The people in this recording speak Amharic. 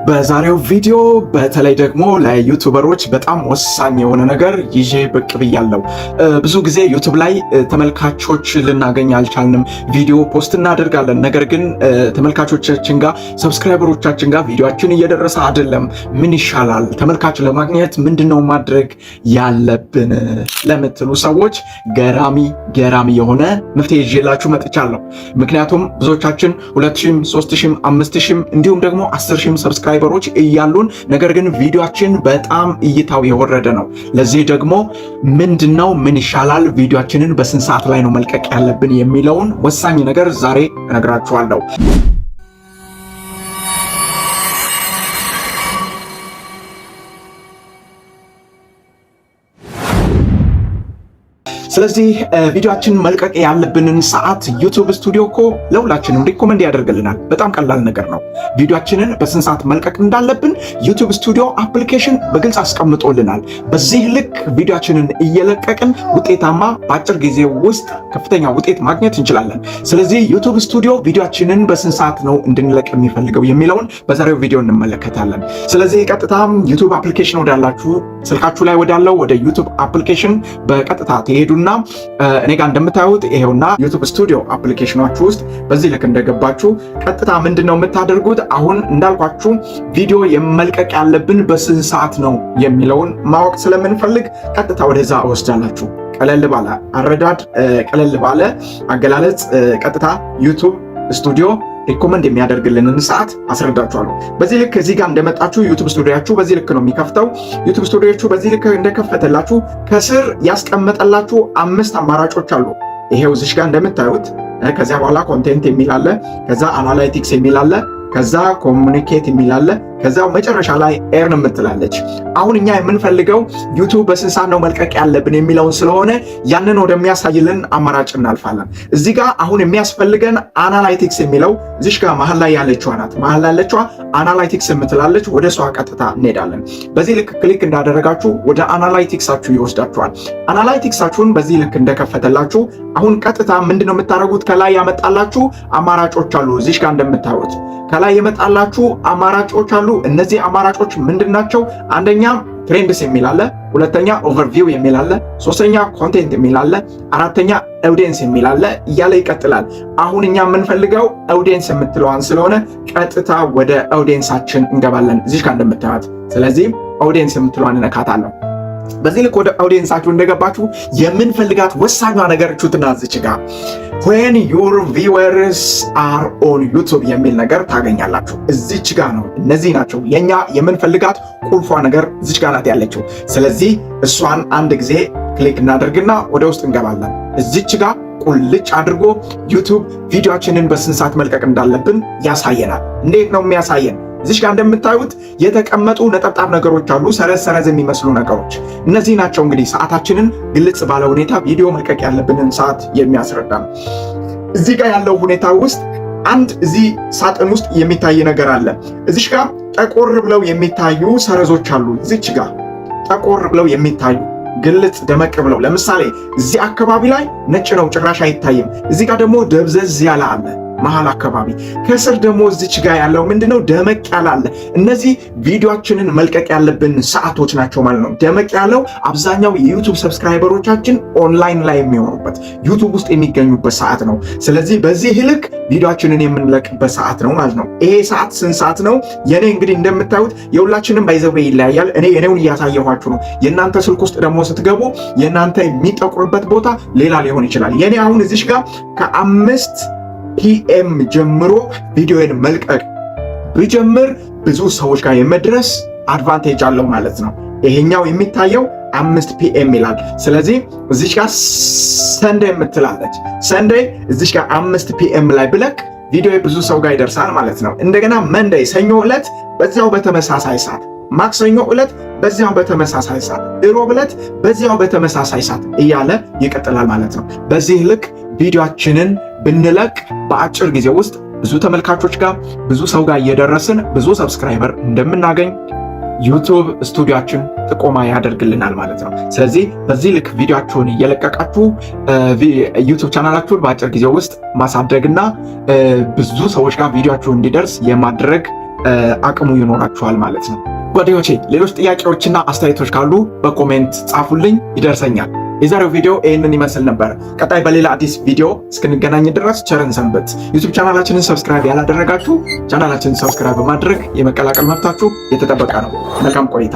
በዛሬው ቪዲዮ በተለይ ደግሞ ለዩቲዩበሮች በጣም ወሳኝ የሆነ ነገር ይዤ ብቅ ብያለሁ። ብዙ ጊዜ ዩቲዩብ ላይ ተመልካቾች ልናገኝ አልቻልንም። ቪዲዮ ፖስት እናደርጋለን፣ ነገር ግን ተመልካቾቻችን ጋር ሰብስክራይበሮቻችን ጋር ቪዲዮአችን እየደረሰ አይደለም። ምን ይሻላል? ተመልካች ለማግኘት ምንድነው ማድረግ ያለብን ለምትሉ ሰዎች ገራሚ የሆነ መፍትሄ ይዤላችሁ መጥቻለሁ። ምክንያቱም ብዙዎቻችን 2000፣ 3000፣ 5000 እንዲሁም ደግሞ 10000 ሰብስክራይበሮች እያሉን ነገር ግን ቪዲዮአችን በጣም እይታው የወረደ ነው። ለዚህ ደግሞ ምንድነው ምን ይሻላል፣ ቪዲዮአችንን በስንት ሰዓት ላይ ነው መልቀቅ ያለብን የሚለውን ወሳኝ ነገር ዛሬ እነግራችኋለሁ። ስለዚህ ቪዲዮአችን መልቀቅ ያለብንን ሰዓት ዩቲዩብ ስቱዲዮ እኮ ለሁላችንም ሪኮመንድ ያደርግልናል። በጣም ቀላል ነገር ነው። ቪዲዮአችንን በስንት ሰዓት መልቀቅ እንዳለብን ዩቲዩብ ስቱዲዮ አፕሊኬሽን በግልጽ አስቀምጦልናል። በዚህ ልክ ቪዲዮአችንን እየለቀቅን ውጤታማ በአጭር ጊዜ ውስጥ ከፍተኛ ውጤት ማግኘት እንችላለን። ስለዚህ ዩቲዩብ ስቱዲዮ ቪዲዮአችንን በስንት ሰዓት ነው እንድንለቅ የሚፈልገው የሚለውን በዛሬው ቪዲዮ እንመለከታለን። ስለዚህ ቀጥታም ዩቲዩብ አፕሊኬሽን ወዳላችሁ ስልካችሁ ላይ ወዳለው ወደ ዩቲዩብ አፕሊኬሽን በቀጥታ ትሄዱና እኔ ጋር እንደምታዩት ይሄውና ዩቲዩብ ስቱዲዮ አፕሊኬሽናችሁ ውስጥ በዚህ ልክ እንደገባችሁ ቀጥታ ምንድነው የምታደርጉት? አሁን እንዳልኳችሁ ቪዲዮ የመልቀቅ ያለብን በስንት ሰዓት ነው የሚለውን ማወቅ ስለምንፈልግ ቀጥታ ወደዛ ወስዳላችሁ። ቀለል ባለ አረዳድ፣ ቀለል ባለ አገላለጽ ቀጥታ ዩቲዩብ ስቱዲዮ ሪኮመንድ የሚያደርግልንን ሰዓት አስረዳችኋለሁ። በዚህ ልክ እዚህ ጋር እንደመጣችሁ ዩቲዩብ ስቱዲዮአችሁ በዚህ ልክ ነው የሚከፍተው። ዩቲዩብ ስቱዲዮአችሁ በዚህ ልክ እንደከፈተላችሁ ከስር ያስቀመጠላችሁ 5 አማራጮች አሉ። ይሄው እዚህ ጋር እንደምታዩት ከዚያ በኋላ ኮንቴንት የሚል አለ፣ ከዛ አናላይቲክስ የሚል አለ፣ ከዛ ኮሙኒኬት የሚል አለ፣ ከዛው መጨረሻ ላይ ኤርን የምትላለች። አሁን እኛ የምንፈልገው ዩቲዩብ በስንት ሰዓት ነው መልቀቅ ያለብን የሚለውን ስለሆነ ያንን ወደሚያሳይልን አማራጭ እናልፋለን። እዚህ ጋር አሁን የሚያስፈልገን አናላይቲክስ የሚለው እዚህ ጋር መሀል ላይ ያለችው ናት። መሀል ላይ ያለችው አናላይቲክስ የምትላለች፣ ወደ እሷ ቀጥታ እንሄዳለን። በዚህ ልክ ክሊክ እንዳደረጋችሁ ወደ አናላይቲክሳችሁ ይወስዳችኋል። አናላይቲክሳችሁን በዚህ ልክ እንደከፈተላችሁ አሁን ቀጥታ ምንድነው የምታደርጉት? ከላይ ያመጣላችሁ አማራጮች አሉ። እዚህ ጋር እንደምታዩት ከላይ የመጣላችሁ አማራጮች አሉ። እነዚህ አማራጮች ምንድናቸው? አንደኛ ትሬንድስ የሚል አለ፣ ሁለተኛ ኦቨርቪው የሚል አለ፣ ሶስተኛ ኮንቴንት የሚል አለ፣ አራተኛ ኦዲየንስ የሚል አለ እያለ ይቀጥላል። አሁን እኛ የምንፈልገው ኦዲየንስ የምትለዋን ስለሆነ ቀጥታ ወደ ኦዲየንሳችን እንገባለን እዚህ ጋር እንደምታዩት። ስለዚህ ኦዲየንስ የምትለዋን እነካታለሁ። በዚህ ልክ ወደ ኦዲየንሳችሁ እንደገባችሁ የምንፈልጋት ወሳኟ ነገር ቹትና እዚች ጋር when your viewers are on YouTube የሚል ነገር ታገኛላችሁ። እዚች ጋር ነው። እነዚህ ናቸው የኛ የምንፈልጋት ቁልፏ ነገር እዚች ጋር ናት ያለችው። ስለዚህ እሷን አንድ ጊዜ ክሊክ እናደርግና ወደ ውስጥ እንገባለን። እዚች ጋር ቁልጭ አድርጎ ዩቲዩብ ቪዲዮአችንን በስንት ሰዓት መልቀቅ እንዳለብን ያሳየናል። እንዴት ነው የሚያሳየን? እዚህ ጋር እንደምታዩት የተቀመጡ ነጠብጣብ ነገሮች አሉ፣ ሰረዝ የሚመስሉ ነገሮች። እነዚህ ናቸው እንግዲህ ሰዓታችንን ግልጽ ባለ ሁኔታ ቪዲዮ መልቀቅ ያለብንን ሰዓት የሚያስረዳ ነው። እዚህ ጋር ያለው ሁኔታ ውስጥ አንድ እዚህ ሳጥን ውስጥ የሚታይ ነገር አለ። እዚህ ጋር ጠቆር ብለው የሚታዩ ሰረዞች አሉ። እዚች ጋር ጠቆር ብለው የሚታዩ ግልጽ ደመቅ ብለው፣ ለምሳሌ እዚህ አካባቢ ላይ ነጭ ነው ጭራሽ አይታይም። እዚህ ጋር ደግሞ ደብዘዝ ያለ አለ መሃል አካባቢ። ከስር ደግሞ እዚች ጋር ያለው ምንድነው ደመቅ ያለ አለ። እነዚህ ቪዲዮአችንን መልቀቅ ያለብን ሰዓቶች ናቸው ማለት ነው። ደመቅ ያለው አብዛኛው የዩቲዩብ ሰብስክራይበሮቻችን ኦንላይን ላይ የሚሆኑበት ዩቲዩብ ውስጥ የሚገኙበት ሰዓት ነው። ስለዚህ በዚህ ልክ ቪዲዮአችንን የምንለቅበት ሰዓት ነው ማለት ነው። ይሄ ሰዓት ስንት ሰዓት ነው? የኔ እንግዲህ እንደምታዩት የሁላችንም ባይዘው ይለያያል። እኔ የኔውን እያሳየኋችሁ ነው። የእናንተ ስልክ ውስጥ ደግሞ ስትገቡ የእናንተ የሚጠቁርበት ቦታ ሌላ ሊሆን ይችላል። የኔ አሁን እዚሽ ጋር ከ5 ፒኤም ጀምሮ ቪዲዮን መልቀቅ ብጀምር ብዙ ሰዎች ጋር የመድረስ አድቫንቴጅ አለው ማለት ነው። ይሄኛው የሚታየው 5 ፒኤም ይላል። ስለዚህ እዚች ጋር ሰንዴይ የምትላለች ሰንዴይ እዚች ጋር 5 ፒኤም ላይ ብለቅ ቪዲዮ ብዙ ሰው ጋር ይደርሳል ማለት ነው። እንደገና መንዴይ ሰኞ ዕለት በዚያው በተመሳሳይ ሰዓት፣ ማክሰኞ ዕለት በዚያው በተመሳሳይ ሰዓት፣ ሮብ ዕለት በዚያው በተመሳሳይ ሰዓት እያለ ይቀጥላል ማለት ነው። በዚህ ልክ ቪዲዮአችንን ብንለቅ በአጭር ጊዜ ውስጥ ብዙ ተመልካቾች ጋር ብዙ ሰው ጋር እየደረስን ብዙ ሰብስክራይበር እንደምናገኝ ዩቲዩብ ስቱዲዮአችን ጥቆማ ያደርግልናል ማለት ነው። ስለዚህ በዚህ ልክ ቪዲዮአችሁን እየለቀቃችሁ ዩቲዩብ ቻናላችሁን በአጭር ጊዜ ውስጥ ማሳደግና ብዙ ሰዎች ጋር ቪዲዮአችሁ እንዲደርስ የማድረግ አቅሙ ይኖራችኋል ማለት ነው። ጓደኞቼ ሌሎች ጥያቄዎችና አስተያየቶች ካሉ በኮሜንት ጻፉልኝ፣ ይደርሰኛል። የዛሬው ቪዲዮ ይህንን ይመስል ነበር። ቀጣይ በሌላ አዲስ ቪዲዮ እስክንገናኝ ድረስ ቸርን ሰንበት። ዩቱብ ቻናላችንን ሰብስክራይብ ያላደረጋችሁ ቻናላችንን ሰብስክራይብ በማድረግ የመቀላቀል መብታችሁ የተጠበቀ ነው። መልካም ቆይታ